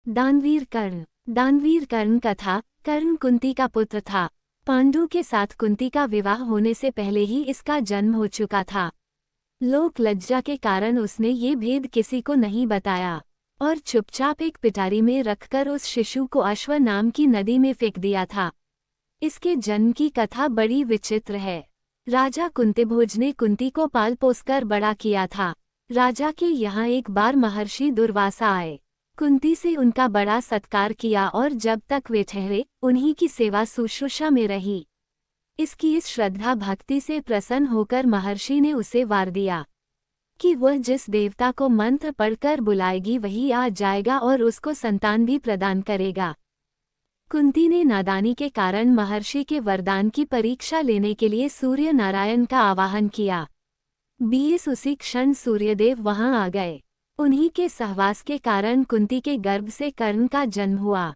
दानवीर कर्ण। दानवीर कर्ण कथा। कर्ण कुंती का पुत्र था। पांडु के साथ कुंती का विवाह होने से पहले ही इसका जन्म हो चुका था। लोक लज्जा के कारण उसने ये भेद किसी को नहीं बताया और चुपचाप एक पिटारी में रखकर उस शिशु को अश्व नाम की नदी में फेंक दिया था। इसके जन्म की कथा बड़ी विचित्र है। राजा कुंतीभोज ने कुंती को पाल पोसकर बड़ा किया था। राजा के यहाँ एक बार महर्षि दुर्वासा आए। कुंती से उनका बड़ा सत्कार किया और जब तक वे ठहरे उन्हीं की सेवा शुश्रूषा में रही। इसकी इस श्रद्धा भक्ति से प्रसन्न होकर महर्षि ने उसे वार दिया कि वह जिस देवता को मंत्र पढ़कर बुलाएगी वही आ जाएगा और उसको संतान भी प्रदान करेगा। कुंती ने नादानी के कारण महर्षि के वरदान की परीक्षा लेने के लिए सूर्य नारायण का आवाहन किया। उसी क्षण सूर्यदेव वहां आ गए। उन्हीं के सहवास के कारण कुंती के गर्भ से कर्ण का जन्म हुआ।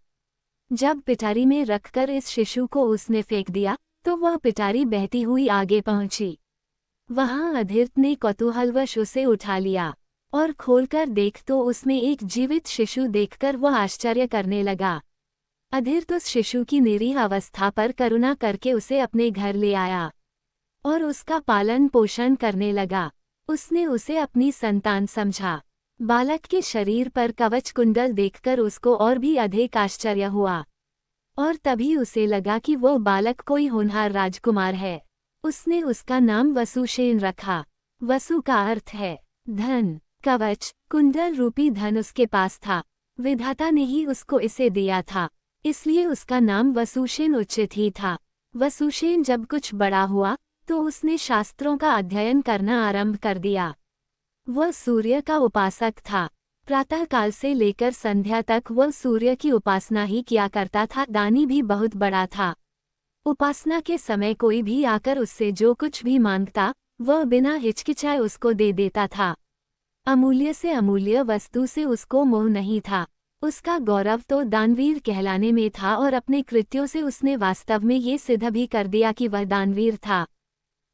जब पिटारी में रखकर इस शिशु को उसने फेंक दिया तो वह पिटारी बहती हुई आगे पहुंची। वहां अधीर्त ने कौतूहलवश उसे उठा लिया और खोलकर देख तो उसमें एक जीवित शिशु देखकर वह आश्चर्य करने लगा। अधीर्त उस शिशु की निरीह अवस्था पर करुणा करके उसे अपने घर ले आया और उसका पालन पोषण करने लगा। उसने उसे अपनी संतान समझा। बालक के शरीर पर कवच कुंडल देखकर उसको और भी अधिक आश्चर्य हुआ और तभी उसे लगा कि वो बालक कोई होनहार राजकुमार है। उसने उसका नाम वसुसेन रखा। वसु का अर्थ है धन। कवच कुंडल रूपी धन उसके पास था। विधाता ने ही उसको इसे दिया था, इसलिए उसका नाम वसुसेन उचित ही था। वसुसेन जब कुछ बड़ा हुआ तो उसने शास्त्रों का अध्ययन करना आरंभ कर दिया। वह सूर्य का उपासक था। प्रातःकाल से लेकर संध्या तक वह सूर्य की उपासना ही किया करता था। दानी भी बहुत बड़ा था। उपासना के समय कोई भी आकर उससे जो कुछ भी मांगता वह बिना हिचकिचाए उसको दे देता था। अमूल्य से अमूल्य वस्तु से उसको मोह नहीं था। उसका गौरव तो दानवीर कहलाने में था और अपने कृत्यों से उसने वास्तव में ये सिद्ध भी कर दिया कि वह दानवीर था।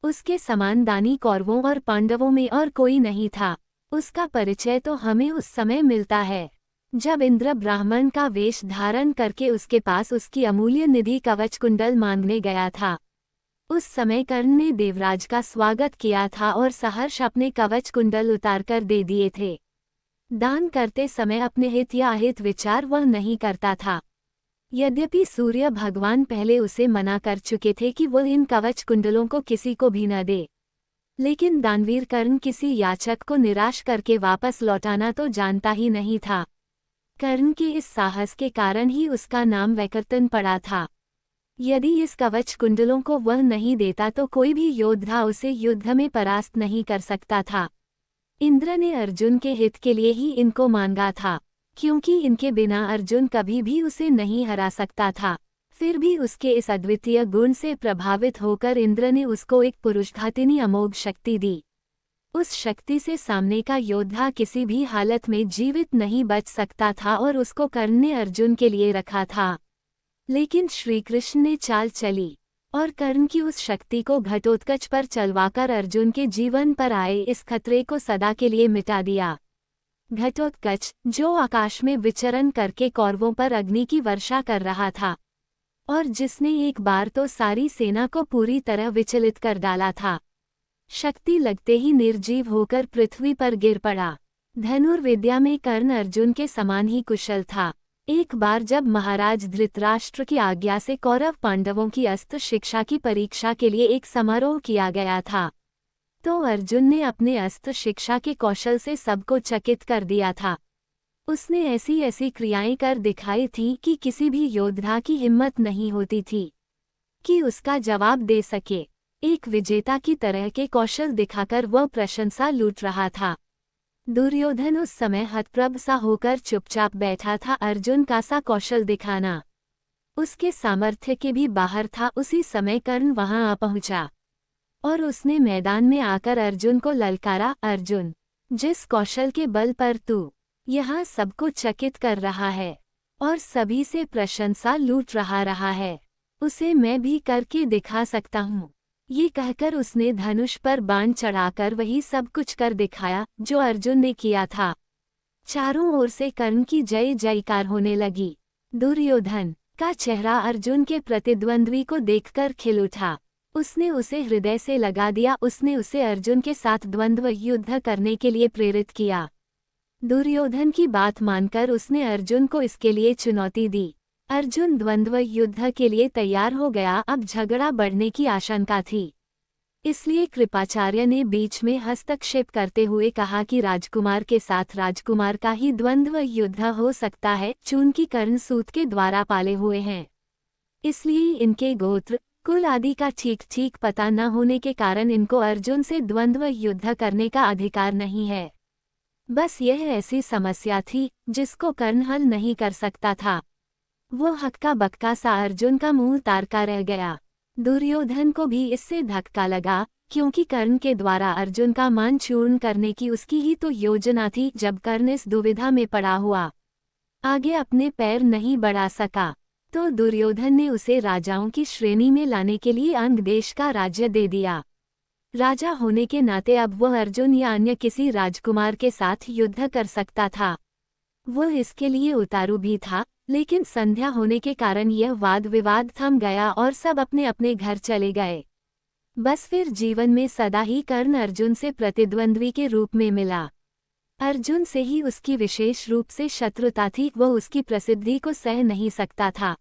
उसके समान दानी कौरवों और पांडवों में और कोई नहीं था। उसका परिचय तो हमें उस समय मिलता है जब इंद्र ब्राह्मण का वेश धारण करके उसके पास उसकी अमूल्य निधि कवच कुंडल मांगने गया था। उस समय कर्ण ने देवराज का स्वागत किया था और सहर्ष अपने कवच कुंडल उतारकर दे दिए थे। दान करते समय अपने हित या अहित विचार वह नहीं करता था। यद्यपि सूर्य भगवान पहले उसे मना कर चुके थे कि वह इन कवच कुंडलों को किसी को भी न दे, लेकिन दानवीर कर्ण किसी याचक को निराश करके वापस लौटाना तो जानता ही नहीं था। कर्ण के इस साहस के कारण ही उसका नाम वैकर्तन पड़ा था। यदि इस कवच कुंडलों को वह नहीं देता तो कोई भी योद्धा उसे युद्ध में परास्त नहीं कर सकता था। इंद्र ने अर्जुन के हित के लिए ही इनको मांगा था, क्योंकि इनके बिना अर्जुन कभी भी उसे नहीं हरा सकता था। फिर भी उसके इस अद्वितीय गुण से प्रभावित होकर इंद्र ने उसको एक पुरुषघातिनी अमोघ शक्ति दी। उस शक्ति से सामने का योद्धा किसी भी हालत में जीवित नहीं बच सकता था और उसको कर्ण ने अर्जुन के लिए रखा था। लेकिन श्रीकृष्ण ने चाल चली और कर्ण की उस शक्ति को घटोत्कच पर चलवाकर अर्जुन के जीवन पर आए इस खतरे को सदा के लिए मिटा दिया। घटोत्कच जो आकाश में विचरण करके कौरवों पर अग्नि की वर्षा कर रहा था और जिसने एक बार तो सारी सेना को पूरी तरह विचलित कर डाला था, शक्ति लगते ही निर्जीव होकर पृथ्वी पर गिर पड़ा। धनुर्विद्या में कर्ण अर्जुन के समान ही कुशल था। एक बार जब महाराज धृतराष्ट्र की आज्ञा से कौरव पांडवों की अस्त्र शिक्षा की परीक्षा के लिए एक समारोह किया गया था, तो अर्जुन ने अपने अस्त्र शिक्षा के कौशल से सबको चकित कर दिया था। उसने ऐसी ऐसी क्रियाएं कर दिखाई थी कि किसी भी योद्धा की हिम्मत नहीं होती थी कि उसका जवाब दे सके। एक विजेता की तरह के कौशल दिखाकर वह प्रशंसा लूट रहा था। दुर्योधन उस समय हतप्रभ सा होकर चुपचाप बैठा था। अर्जुन का सा कौशल दिखाना उसके सामर्थ्य के भी बाहर था। उसी समय कर्ण वहां आ पहुंचा और उसने मैदान में आकर अर्जुन को ललकारा, अर्जुन, जिस कौशल के बल पर तू यहाँ सबको चकित कर रहा है और सभी से प्रशंसा लूट रहा है, उसे मैं भी करके दिखा सकता हूँ। ये कहकर उसने धनुष पर बाण चढ़ाकर वही सब कुछ कर दिखाया जो अर्जुन ने किया था। चारों ओर से कर्ण की जय जयकार होने लगी। दुर्योधन का चेहरा अर्जुन के प्रतिद्वंद्वी को देखकर खिल उठा। उसने उसे हृदय से लगा दिया। उसने उसे अर्जुन के साथ द्वंद्व युद्ध करने के लिए प्रेरित किया। दुर्योधन की बात मानकर उसने अर्जुन को इसके लिए चुनौती दी। अर्जुन द्वंद्व युद्ध के लिए तैयार हो गया। अब झगड़ा बढ़ने की आशंका थी, इसलिए कृपाचार्य ने बीच में हस्तक्षेप करते हुए कहा कि राजकुमार के साथ राजकुमार का ही द्वंद्व युद्ध हो सकता है, चूंकि कर्ण सूत के द्वारा पाले हुए हैं, इसलिए इनके गोत्र कुल आदि का ठीक ठीक पता न होने के कारण इनको अर्जुन से द्वंद्व युद्ध करने का अधिकार नहीं है। बस यह ऐसी समस्या थी जिसको कर्ण हल नहीं कर सकता था। वो हक्का बक्का सा अर्जुन का मुंह तारका रह गया। दुर्योधन को भी इससे धक्का लगा, क्योंकि कर्ण के द्वारा अर्जुन का मान चूर्ण करने की उसकी ही तो योजना थी। जब कर्ण इस दुविधा में पड़ा हुआ आगे अपने पैर नहीं बढ़ा सका, तो दुर्योधन ने उसे राजाओं की श्रेणी में लाने के लिए अंग देश का राज्य दे दिया। राजा होने के नाते अब वह अर्जुन या अन्य किसी राजकुमार के साथ युद्ध कर सकता था। वह इसके लिए उतारू भी था, लेकिन संध्या होने के कारण यह वाद विवाद थम गया और सब अपने अपने घर चले गए। बस फिर जीवन में सदा ही कर्ण अर्जुन से प्रतिद्वंद्वी के रूप में मिला। अर्जुन से ही उसकी विशेष रूप से शत्रुता थी। वह उसकी प्रसिद्धि को सह नहीं सकता था।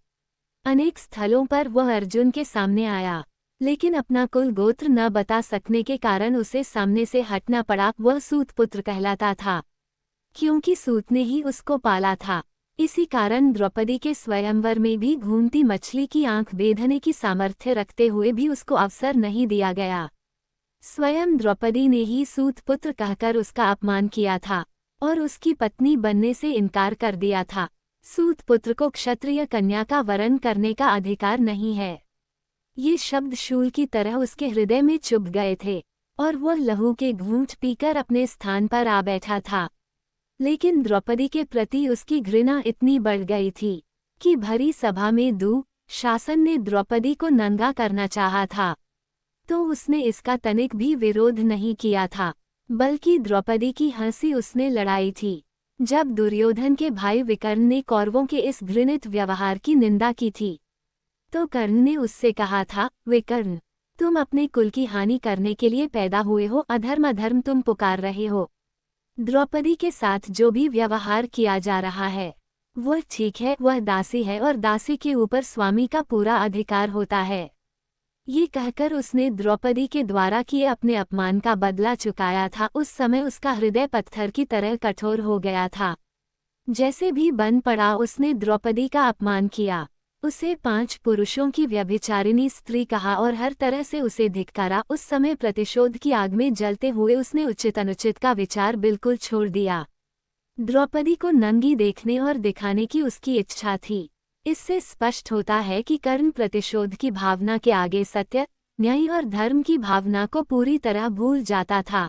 अनेक स्थलों पर वह अर्जुन के सामने आया, लेकिन अपना कुल गोत्र न बता सकने के कारण उसे सामने से हटना पड़ा। वह सूत पुत्र कहलाता था, क्योंकि सूत ने ही उसको पाला था। इसी कारण द्रौपदी के स्वयंवर में भी घूमती मछली की आंख बेधने की सामर्थ्य रखते हुए भी उसको अवसर नहीं दिया गया। स्वयं द्रौपदी ने ही सूत पुत्र कहकर उसका अपमान किया था और उसकी पत्नी बनने से इनकार कर दिया था। सूत पुत्र को क्षत्रिय कन्या का वरण करने का अधिकार नहीं है। ये शब्द शूल की तरह उसके हृदय में चुभ गए थे और वह लहू के घूंट पीकर अपने स्थान पर आ बैठा था। लेकिन द्रौपदी के प्रति उसकी घृणा इतनी बढ़ गई थी कि भरी सभा में शासन ने द्रौपदी को नंगा करना चाहा था, तो उसने इसका तनिक भी विरोध नहीं किया था, बल्कि द्रौपदी की हंसी उसने लड़ाई थी। जब दुर्योधन के भाई विकर्ण ने कौरवों के इस घृणित व्यवहार की निंदा की थी, तो कर्ण ने उससे कहा था, विकर्ण, तुम अपने कुल की हानि करने के लिए पैदा हुए हो। अधर्म अधर्म तुम पुकार रहे हो। द्रौपदी के साथ जो भी व्यवहार किया जा रहा है वह ठीक है। वह दासी है और दासी के ऊपर स्वामी का पूरा अधिकार होता है। ये कहकर उसने द्रौपदी के द्वारा किए अपने अपमान का बदला चुकाया था। उस समय उसका हृदय पत्थर की तरह कठोर हो गया था। जैसे भी बन पड़ा उसने द्रौपदी का अपमान किया, उसे 5 पुरुषों की व्यभिचारिणी स्त्री कहा और हर तरह से उसे धिक्कारा। उस समय प्रतिशोध की आग में जलते हुए उसने उचित अनुचित का विचार बिल्कुल छोड़ दिया। द्रौपदी को नंगी देखने और दिखाने की उसकी इच्छा थी। इससे स्पष्ट होता है कि कर्ण प्रतिशोध की भावना के आगे सत्य, न्याय और धर्म की भावना को पूरी तरह भूल जाता था।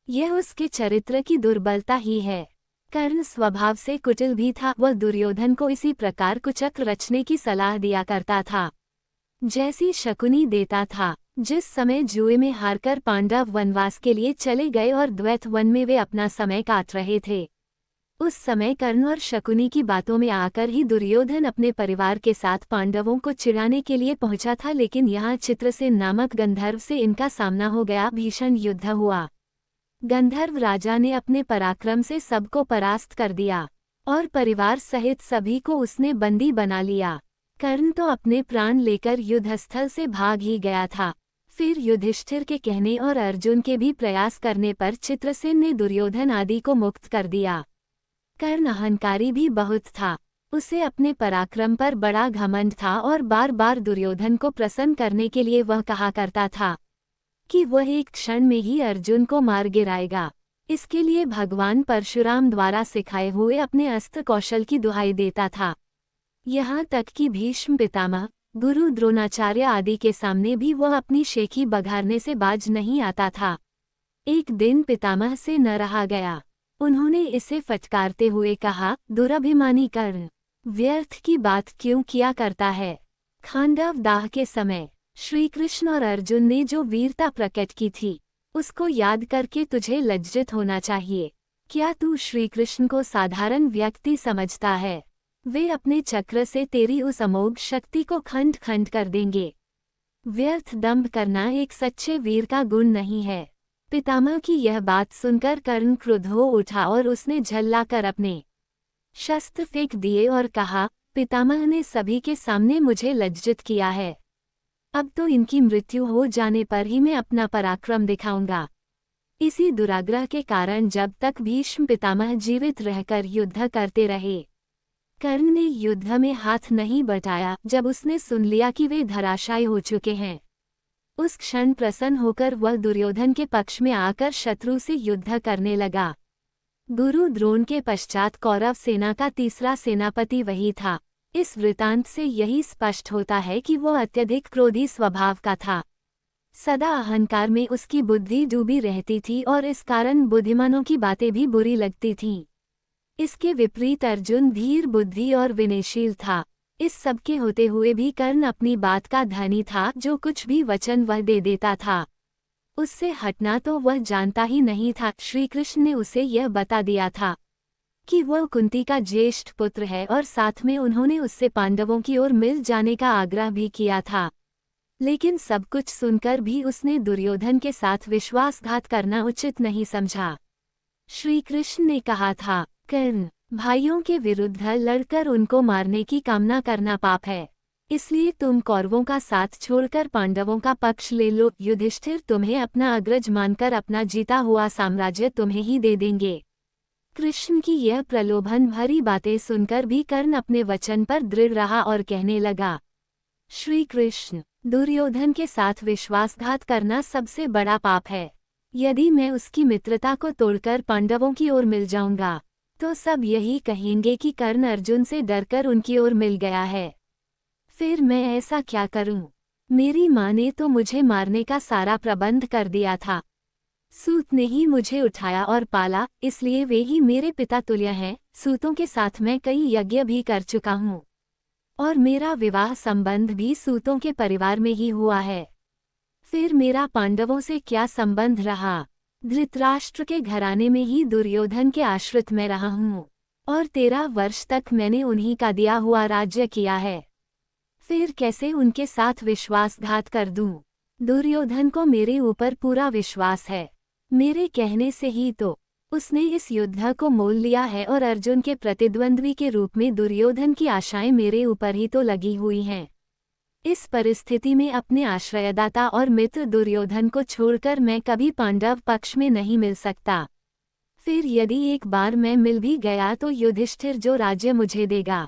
यह उसके चरित्र की दुर्बलता ही है। कर्ण स्वभाव से कुटिल भी था। वह दुर्योधन को इसी प्रकार कुचक्र रचने की सलाह दिया करता था जैसी शकुनी देता था। जिस समय जुए में हारकर पांडव वनवास के लिए चले गए और द्वैत वन में वे अपना समय काट रहे थे, उस समय कर्ण और शकुनी की बातों में आकर ही दुर्योधन अपने परिवार के साथ पांडवों को चिढ़ाने के लिए पहुंचा था। लेकिन यहाँ चित्रसेन नामक गंधर्व से इनका सामना हो गया। भीषण युद्ध हुआ। गंधर्व राजा ने अपने पराक्रम से सबको परास्त कर दिया और परिवार सहित सभी को उसने बंदी बना लिया। कर्ण तो अपने प्राण लेकर युद्धस्थल से भाग ही गया था। फिर युधिष्ठिर के कहने और अर्जुन के भी प्रयास करने पर चित्रसेन ने दुर्योधन आदि को मुक्त कर दिया। कर्ण अहंकारी भी बहुत था। उसे अपने पराक्रम पर बड़ा घमंड था और बार बार दुर्योधन को प्रसन्न करने के लिए वह कहा करता था कि वह एक क्षण में ही अर्जुन को मार गिराएगा। इसके लिए भगवान परशुराम द्वारा सिखाए हुए अपने अस्त्र कौशल की दुहाई देता था। यहाँ तक कि भीष्म पितामह, गुरु द्रोणाचार्य आदि के सामने भी वह अपनी शेखी बघारने से बाज नहीं आता था। एक दिन पितामह से न रहा गया। उन्होंने इसे फटकारते हुए कहा, दुरभिमानी कर्ण, व्यर्थ की बात क्यों किया करता है। खांडव दाह के समय श्रीकृष्ण और अर्जुन ने जो वीरता प्रकट की थी उसको याद करके तुझे लज्जित होना चाहिए। क्या तू श्री कृष्ण को साधारण व्यक्ति समझता है? वे अपने चक्र से तेरी उस अमोघ शक्ति को खंड खंड कर देंगे। व्यर्थ दंभ करना एक सच्चे वीर का गुण नहीं है। पितामह की यह बात सुनकर कर्ण क्रुद्ध हो उठा और उसने झल्लाकर अपने शस्त्र फेंक दिए और कहा, पितामह ने सभी के सामने मुझे लज्जित किया है। अब तो इनकी मृत्यु हो जाने पर ही मैं अपना पराक्रम दिखाऊंगा। इसी दुराग्रह के कारण जब तक भीष्म पितामह जीवित रहकर युद्ध करते रहे, कर्ण ने युद्ध में हाथ नहीं बटाया। जब उसने सुन लिया कि वे धराशायी हो चुके हैं, उस क्षण प्रसन्न होकर वह दुर्योधन के पक्ष में आकर शत्रु से युद्ध करने लगा। गुरु द्रोण के पश्चात कौरव सेना का तीसरा सेनापति वही था। इस वृतांत से यही स्पष्ट होता है कि वह अत्यधिक क्रोधी स्वभाव का था। सदा अहंकार में उसकी बुद्धि डूबी रहती थी और इस कारण बुद्धिमानों की बातें भी बुरी लगती थीं। इसके विपरीत अर्जुन धीर बुद्धि और विनयशील था। इस सब के होते हुए भी कर्ण अपनी बात का धनी था। जो कुछ भी वचन वह दे देता था, उससे हटना तो वह जानता ही नहीं था। श्री कृष्ण ने उसे यह बता दिया था कि वह कुंती का ज्येष्ठ पुत्र है और साथ में उन्होंने उससे पांडवों की ओर मिल जाने का आग्रह भी किया था। लेकिन सब कुछ सुनकर भी उसने दुर्योधन के साथ विश्वासघात करना उचित नहीं समझा। श्री कृष्ण ने कहा था, कर्ण, भाइयों के विरुद्ध लड़कर उनको मारने की कामना करना पाप है। इसलिए तुम कौरवों का साथ छोड़कर पांडवों का पक्ष ले लो। युधिष्ठिर तुम्हें अपना अग्रज मानकर अपना जीता हुआ साम्राज्य तुम्हें ही दे देंगे। कृष्ण की यह प्रलोभन भरी बातें सुनकर भी कर्ण अपने वचन पर दृढ़ रहा और कहने लगा, श्री कृष्ण, दुर्योधन के साथ विश्वासघात करना सबसे बड़ा पाप है। यदि मैं उसकी मित्रता को तोड़कर पांडवों की ओर मिल जाऊंगा तो सब यही कहेंगे कि कर्ण अर्जुन से डरकर उनकी ओर मिल गया है। फिर मैं ऐसा क्या करूं? मेरी माँ ने तो मुझे मारने का सारा प्रबंध कर दिया था। सूत ने ही मुझे उठाया और पाला, इसलिए वे ही मेरे पिता तुल्य हैं। सूतों के साथ मैं कई यज्ञ भी कर चुका हूँ और मेरा विवाह संबंध भी सूतों के परिवार में ही हुआ है। फिर मेरा पांडवों से क्या संबंध रहा? धृतराष्ट्र के घराने में ही दुर्योधन के आश्रित में रहा हूँ और 13 वर्ष तक मैंने उन्हीं का दिया हुआ राज्य किया है। फिर कैसे उनके साथ विश्वासघात कर दूं? दुर्योधन को मेरे ऊपर पूरा विश्वास है। मेरे कहने से ही तो उसने इस युद्ध को मोल लिया है और अर्जुन के प्रतिद्वंद्वी के रूप में दुर्योधन की आशाएं मेरे ऊपर ही तो लगी हुई हैं। इस परिस्थिति में अपने आश्रयदाता और मित्र दुर्योधन को छोड़कर मैं कभी पांडव पक्ष में नहीं मिल सकता। फिर यदि एक बार मैं मिल भी गया तो युधिष्ठिर जो राज्य मुझे देगा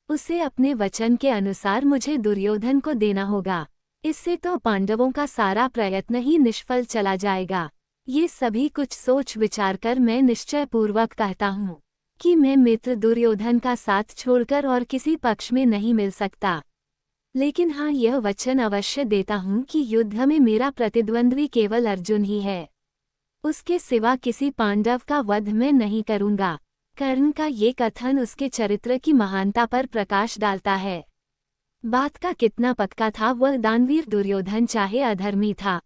उसे अपने वचन के अनुसार मुझे दुर्योधन को देना होगा। इससे तो पांडवों का सारा प्रयत्न ही निष्फल चला जाएगा। ये सभी कुछ सोच विचार कर मैं निश्चय पूर्वक कहता हूँ कि मैं मित्र दुर्योधन का साथ छोड़कर और किसी पक्ष में नहीं मिल सकता। लेकिन हाँ, यह वचन अवश्य देता हूँ कि युद्ध में मेरा प्रतिद्वंद्वी केवल अर्जुन ही है। उसके सिवा किसी पांडव का वध मैं नहीं करूँगा। कर्ण का ये कथन उसके चरित्र की महानता पर प्रकाश डालता है। बात का कितना पक्का था। वह दानवीर दुर्योधन चाहे अधर्मी था,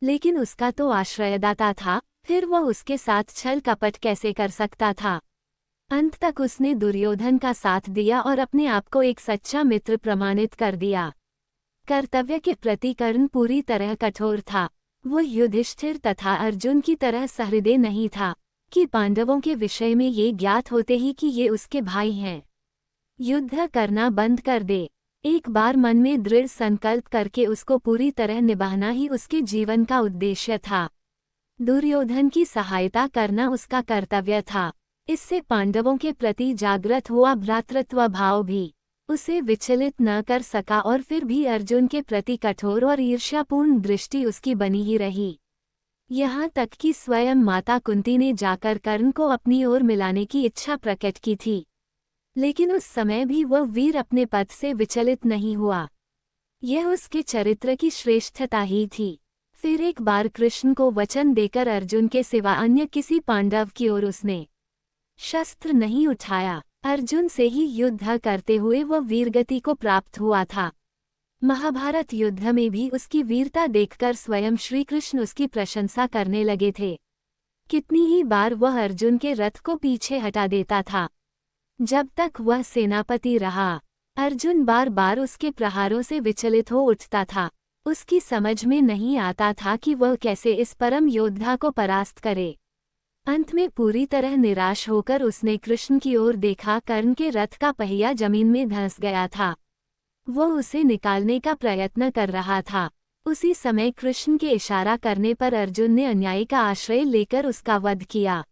लेकिन उसका तो आश्रयदाता था। फिर वह उसके साथ छल कपट कैसे कर सकता था? अंत तक उसने दुर्योधन का साथ दिया और अपने आप को एक सच्चा मित्र प्रमाणित कर दिया। कर्तव्य के प्रति कर्ण पूरी तरह कठोर था। वह युधिष्ठिर तथा अर्जुन की तरह सहृदय नहीं था कि पांडवों के विषय में ये ज्ञात होते ही कि ये उसके भाई हैं, युद्ध करना बंद कर दे। एक बार मन में दृढ़ संकल्प करके उसको पूरी तरह निभाना ही उसके जीवन का उद्देश्य था। दुर्योधन की सहायता करना उसका कर्तव्य था। इससे पांडवों के प्रति जागृत हुआ भ्रातृत्व भाव भी उसे विचलित न कर सका और फिर भी अर्जुन के प्रति कठोर और ईर्ष्यापूर्ण दृष्टि उसकी बनी ही रही। यहाँ तक कि स्वयं माता कुंती ने जाकर कर्ण को अपनी ओर मिलाने की इच्छा प्रकट की थी, लेकिन उस समय भी वह वीर अपने पद से विचलित नहीं हुआ। यह उसके चरित्र की श्रेष्ठता ही थी। फिर एक बार कृष्ण को वचन देकर अर्जुन के सिवा अन्य किसी पांडव की ओर उसने शस्त्र नहीं उठाया। अर्जुन से ही युद्ध करते हुए वह वीरगति को प्राप्त हुआ था। महाभारत युद्ध में भी उसकी वीरता देखकर स्वयं श्री कृष्ण उसकी प्रशंसा करने लगे थे। कितनी ही बार वह अर्जुन के रथ को पीछे हटा देता था। जब तक वह सेनापति रहा, अर्जुन बार बार उसके प्रहारों से विचलित हो उठता था। उसकी समझ में नहीं आता था कि वह कैसे इस परम योद्धा को परास्त करे। अंत में पूरी तरह निराश होकर उसने कृष्ण की ओर देखा। कर्ण के रथ का पहिया जमीन में धंस गया था। वह उसे निकालने का प्रयत्न कर रहा था। उसी समय कृष्ण के इशारा करने पर अर्जुन ने अन्यायी का आश्रय लेकर उसका वध किया।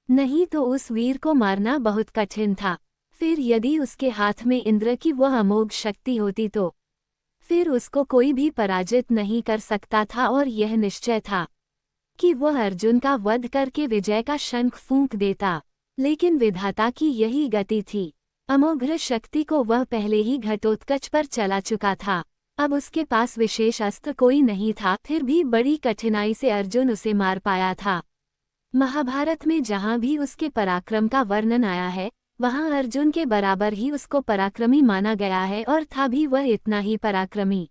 नहीं तो उस वीर को मारना बहुत कठिन था। फिर यदि उसके हाथ में इंद्र की वह अमोघ शक्ति होती तो फिर उसको कोई भी पराजित नहीं कर सकता था। और यह निश्चय था कि वह अर्जुन का वध करके विजय का शंख फूंक देता। लेकिन विधाता की यही गति थी। अमोघ शक्ति को वह पहले ही घटोत्कच पर चला चुका था। अब उसके पास विशेष अस्त्र कोई नहीं था। फिर भी बड़ी कठिनाई से अर्जुन उसे मार पाया था। महाभारत में जहाँ भी उसके पराक्रम का वर्णन आया है, वहाँ अर्जुन के बराबर ही उसको पराक्रमी माना गया है। और था भी वह इतना ही पराक्रमी।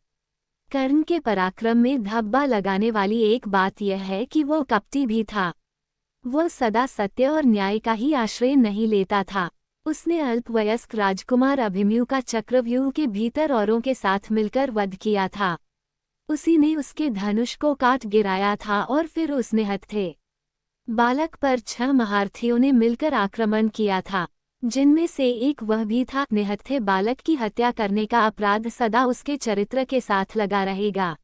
कर्ण के पराक्रम में धब्बा लगाने वाली एक बात यह है कि वो कपटी भी था। वह सदा सत्य और न्याय का ही आश्रय नहीं लेता था। उसने अल्पवयस्क राजकुमार अभिमन्यु का चक्रव्यूह के भीतर औरों के साथ मिलकर वध किया था। उसी ने उसके धनुष को काट गिराया था और फिर उसने हत्थे बालक पर 6 महारथियों ने मिलकर आक्रमण किया था, जिनमें से एक वह भी था। निहत्थे बालक की हत्या करने का अपराध सदा उसके चरित्र के साथ लगा रहेगा।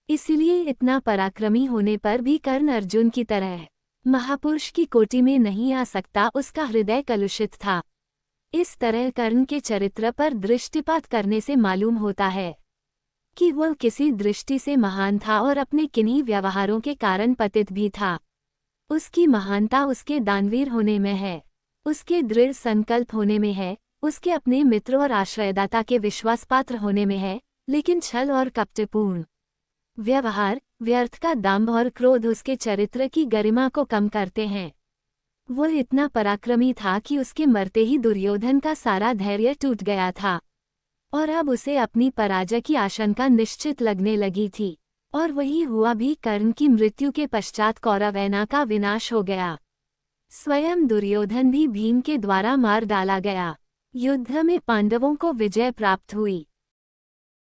इसलिए इतना पराक्रमी होने पर भी कर्ण अर्जुन की तरह महापुरुष की कोटि में नहीं आ सकता। उसका हृदय कलुषित था। इस तरह कर्ण के चरित्र पर दृष्टिपात करने से मालूम होता है कि वह किसी दृष्टि से महान था और अपने किन्हीं व्यवहारों के कारण पतित भी था। उसकी महानता उसके दानवीर होने में है, उसके दृढ़ संकल्प होने में है, उसके अपने मित्र और आश्रयदाता के विश्वासपात्र होने में है। लेकिन छल और कपटपूर्ण व्यवहार, व्यर्थ का दांभ और क्रोध उसके चरित्र की गरिमा को कम करते हैं। वह इतना पराक्रमी था कि उसके मरते ही दुर्योधन का सारा धैर्य टूट गया था और अब उसे अपनी पराजय की आशंका निश्चित लगने लगी थी। और वही हुआ भी। कर्ण की मृत्यु के पश्चात कौरवसेना का विनाश हो गया। स्वयं दुर्योधन भी भीम के द्वारा मार डाला गया। युद्ध में पांडवों को विजय प्राप्त हुई।